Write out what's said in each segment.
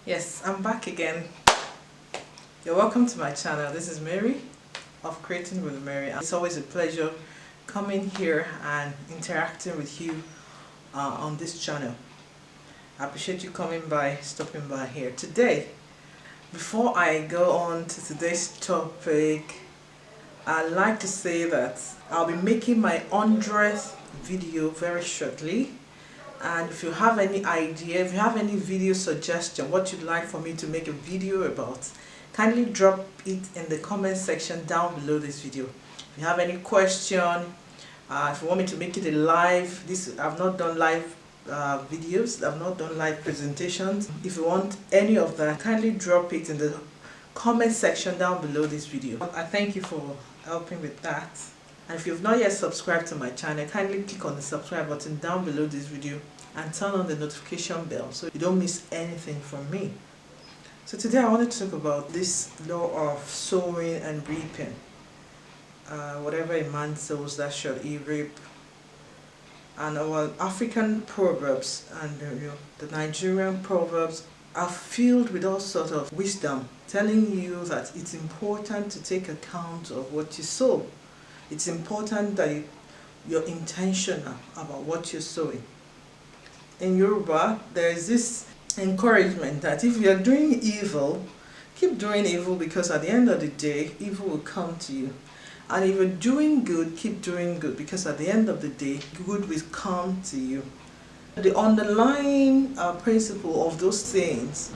Yes, I'm back again. You're welcome to my channel. This is Mary of Creating with Mary. It's always a pleasure coming here and interacting with you on this channel. I appreciate you stopping by here today. Before I go on to today's topic, I'd like to say that I'll be making my 100th video very shortly. And if you have any idea, if you have any video suggestion, what you'd like for me to make a video about, kindly drop it in the comment section down below this video. If you have any question, if you want me to make it a live, I've not done live videos, I've not done live presentations. If you want any of that, kindly drop it in the comment section down below this video. I thank you for helping with that. And if you've not yet subscribed to my channel, kindly click on the subscribe button down below this video and turn on the notification bell so you don't miss anything from me. So today I want to talk about this law of sowing and reaping. Whatever a man sows, that shall he reap. And our African proverbs and the Nigerian proverbs are filled with all sorts of wisdom, telling you that it's important to take account of what you sow. It's important that you're intentional about what you're sowing. In Yoruba, there is this encouragement that if you're doing evil, keep doing evil, because at the end of the day, evil will come to you. And if you're doing good, keep doing good, because at the end of the day, good will come to you. The underlying principle of those things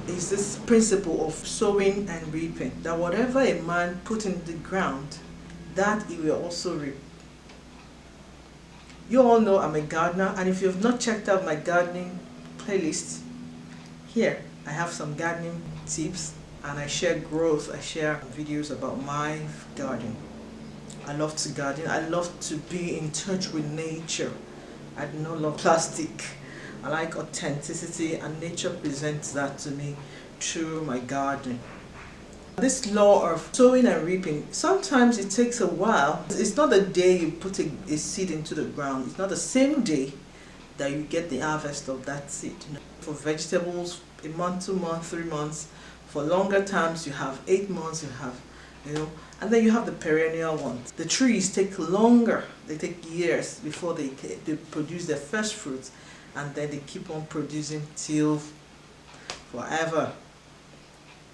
is this principle of sowing and reaping, that whatever a man put in the ground, that he will also reap. You all know I'm a gardener, and if you've not checked out my gardening playlist, here I have some gardening tips, and I share growth, I share videos about my garden. I love to garden, I love to be in touch with nature. I do not love plastic. I like authenticity, and nature presents that to me through my garden. This law of sowing and reaping, sometimes it takes a while. It's not the day you put a seed into the ground. It's not the same day that you get the harvest of that seed. For vegetables, a month, 2 months, 3 months. For longer times, you have 8 months, and then you have the perennial ones. The trees take longer. They take years before they produce their first fruits, and then they keep on producing till forever.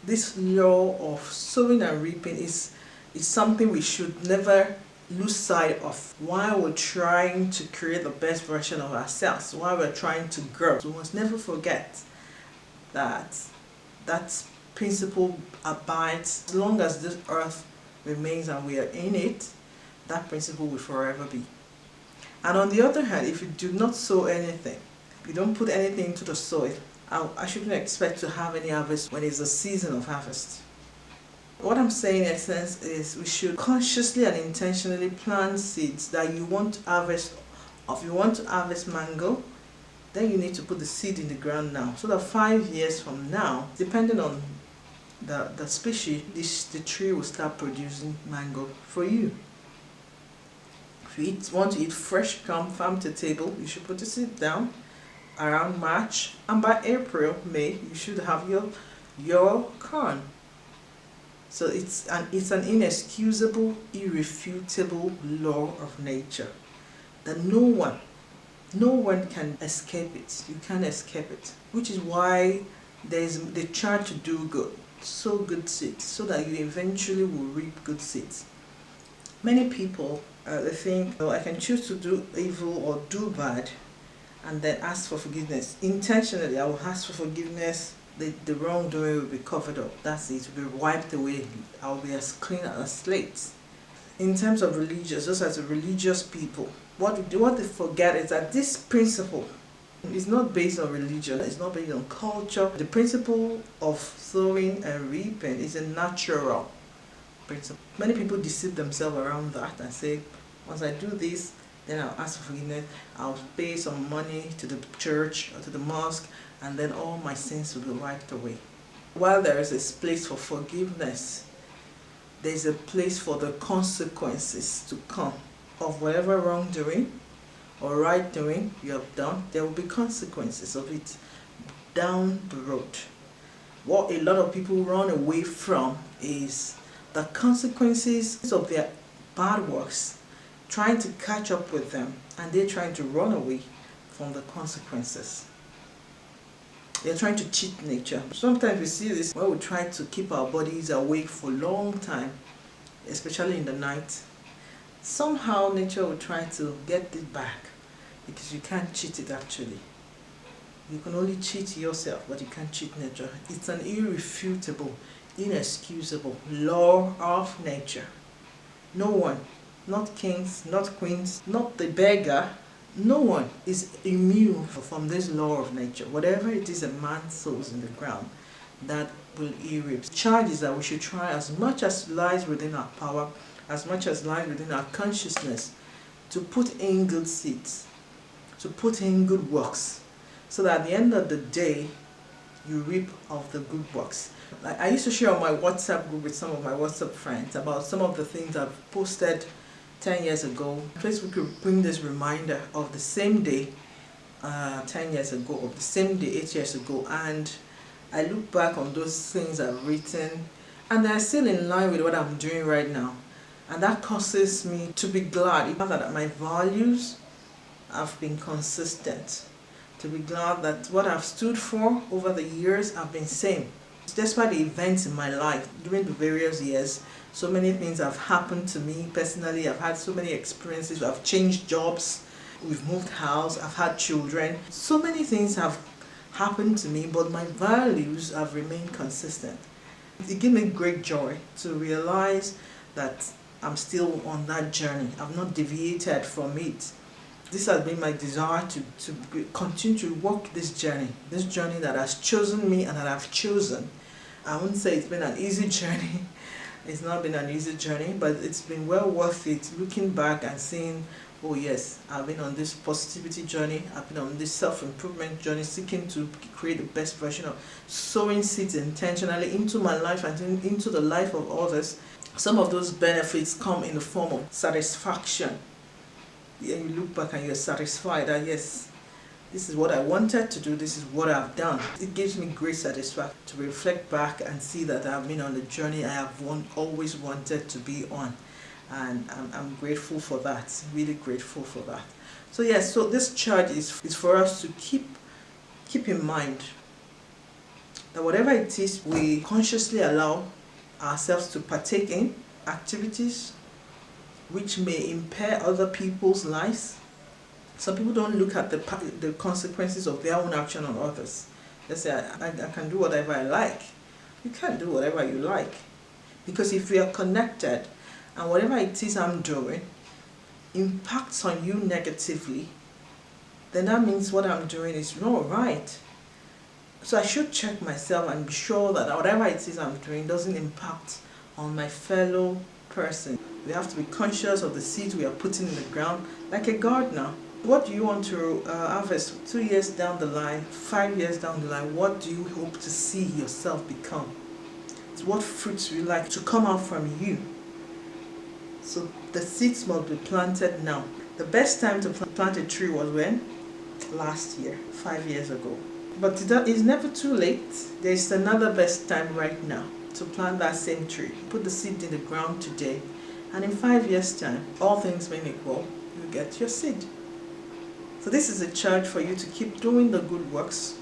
This law of sowing and reaping is something we should never lose sight of while we're trying to create the best version of ourselves, while we're trying to grow. So we must never forget that that principle abides. As long as this earth remains and we are in it, that principle will forever be. And on the other hand, if you do not sow anything, you don't put anything into the soil, I shouldn't expect to have any harvest when it's a season of harvest. What I'm saying in essence is we should consciously and intentionally plant seeds that you want to harvest. If you want to harvest mango, then you need to put the seed in the ground now, so that 5 years from now, depending on the species, the tree will start producing mango for you. If you want to eat fresh farm to table, you should put the seed down around March, and by April, May, you should have your corn. So it's an inexcusable, irrefutable law of nature that no one can escape it. You can't escape it. Which is why there's the charge to do good, sow good seeds, so that you eventually will reap good seeds. Many people they think, I can choose to do evil or do bad, and then ask for forgiveness. Intentionally, I will ask for forgiveness. The wrongdoing will be covered up. That's it, will be wiped away. I will be as clean as a slate. In terms of religious, those are the religious people. What they forget is that this principle is not based on religion, it's not based on culture. The principle of sowing and reaping is a natural principle. Many people deceive themselves around that and say, once I do this, then I'll ask for forgiveness, I'll pay some money to the church or to the mosque, and then all my sins will be wiped away. While there is a place for forgiveness, there is a place for the consequences to come of whatever wrongdoing or right doing you have done. There will be consequences of it. down the road. What a lot of people run away from is the consequences of their bad works, trying to catch up with them, and they're trying to run away from the consequences. They're trying to cheat nature. Sometimes we see this where we try to keep our bodies awake for a long time, especially in the night. Somehow nature will try to get it back, because you can't cheat it actually. You can only cheat yourself, but you can't cheat nature. It's an irrefutable, inexcusable law of nature. No one, not kings, not queens, not the beggar, no one is immune from this law of nature. Whatever it is a man sows in the ground, that will he reap. The charge is that we should try as much as lies within our power, as much as lies within our consciousness, to put in good seeds, to put in good works, so that at the end of the day, you reap of the good works. Like I used to share on my WhatsApp group with some of my WhatsApp friends about some of the things I've posted 10 years ago. Facebook will bring this reminder of the same day 10 years ago, of the same day 8 years ago, and I look back on those things I've written and they're still in line with what I'm doing right now. And that causes me to be glad, even that my values have been consistent. To be glad that what I've stood for over the years have been same. Despite the events in my life during the various years, so many things have happened to me personally. I've had so many experiences. I've changed jobs, we've moved house, I've had children. So many things have happened to me, but my values have remained consistent. It gives me great joy to realize that I'm still on that journey. I've not deviated from it. This has been my desire to continue to walk this journey that has chosen me and that I've chosen. I wouldn't say it's been an easy journey. It's not been an easy journey, but it's been well worth it, looking back and seeing, oh yes, I've been on this positivity journey, I've been on this self-improvement journey, seeking to create the best version of sowing seeds intentionally into my life and into the life of others. Some of those benefits come in the form of satisfaction. You look back and you're satisfied that yes, this is what I wanted to do, this is what I've done. It gives me great satisfaction to reflect back and see that I've been on the journey I have always wanted to be on. And I'm grateful for that, really grateful for that. So yes, so this charge is for us to keep in mind that whatever it is we consciously allow ourselves to partake in, activities which may impair other people's lives. Some people don't look at the consequences of their own action on others. They say, I can do whatever I like. You can't do whatever you like. Because if we are connected and whatever it is I'm doing impacts on you negatively, then that means what I'm doing is not right. So I should check myself and be sure that whatever it is I'm doing doesn't impact on my fellow person. We have to be conscious of the seeds we are putting in the ground, like a gardener. What do you want to harvest 2 years down the line, 5 years down the line? What do you hope to see yourself become? It's what fruits you like to come out from you. So the seeds must be planted now. The best time to plant a tree was when? Last year, 5 years ago. But it's never too late. There's another best time right now to plant that same tree. Put the seed in the ground today, and in 5 years' time, all things being equal, you get your seed. So this is a charge for you to keep doing the good works,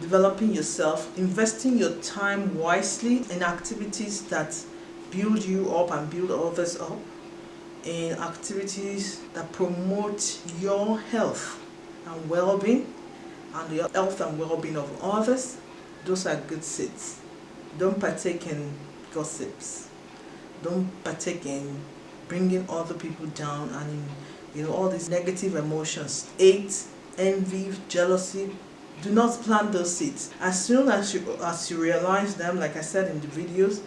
developing yourself, investing your time wisely in activities that build you up and build others up, in activities that promote your health and well-being and the health and well-being of others. Those are good seeds. Don't partake in gossips. Don't partake in bringing other people down and in all these negative emotions, hate, envy, jealousy. Do not plant those seeds. As soon as you realize them, like I said in the videos,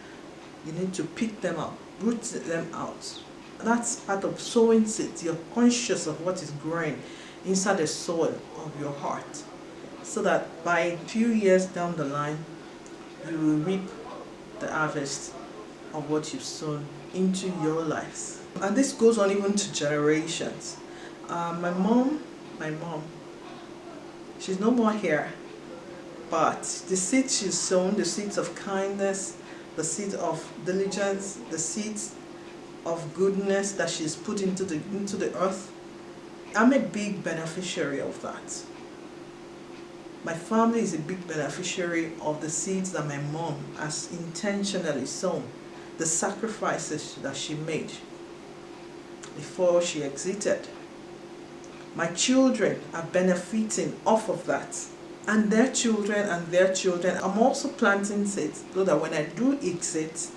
you need to pick them up, root them out. That's part of sowing seeds. You're conscious of what is growing inside the soil of your heart, so that by a few years down the line, you will reap the harvest of what you've sown into your lives. And this goes on even to generations. My mom, she's no more here, But the seeds she's sown, the seeds of kindness, the seeds of diligence, the seeds of goodness that she's put into the earth, I'm a big beneficiary of that. My family is a big beneficiary of the seeds that my mom has intentionally sown, the sacrifices that she made before she exited. My children are benefiting off of that, and their children and their children. I'm also planting seeds so that when I do exit,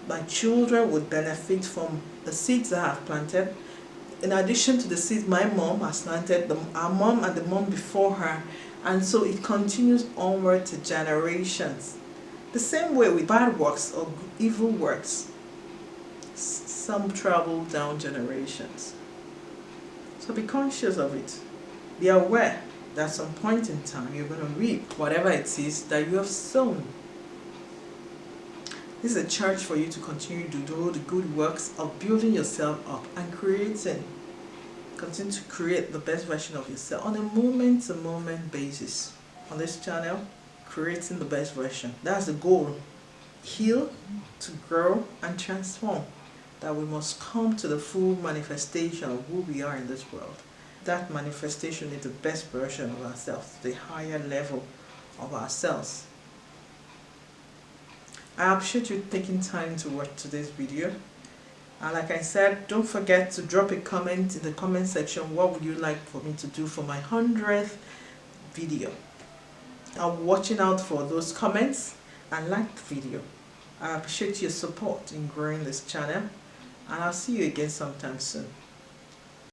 my children would benefit from the seeds I have planted, in addition to the seeds my mom has planted, our mom and the mom before her, and so it continues onward to generations. The same way with bad works or evil works, some travel down generations. So be conscious of it. Be aware that at some point in time you're going to reap whatever it is that you have sown. This is a charge for you to continue to do the good works of building yourself up and continue to create the best version of yourself on a moment-to-moment basis. On this channel, creating the best version. That's the goal. Heal, to grow and transform. That we must come to the full manifestation of who we are in this world. That manifestation is the best version of ourselves, the higher level of ourselves. I appreciate you taking time to watch today's video. And like I said, don't forget to drop a comment in the comment section. What would you like for me to do for my 100th video? I'm watching out for those comments and like the video. I appreciate your support in growing this channel, and I'll see you again sometime soon.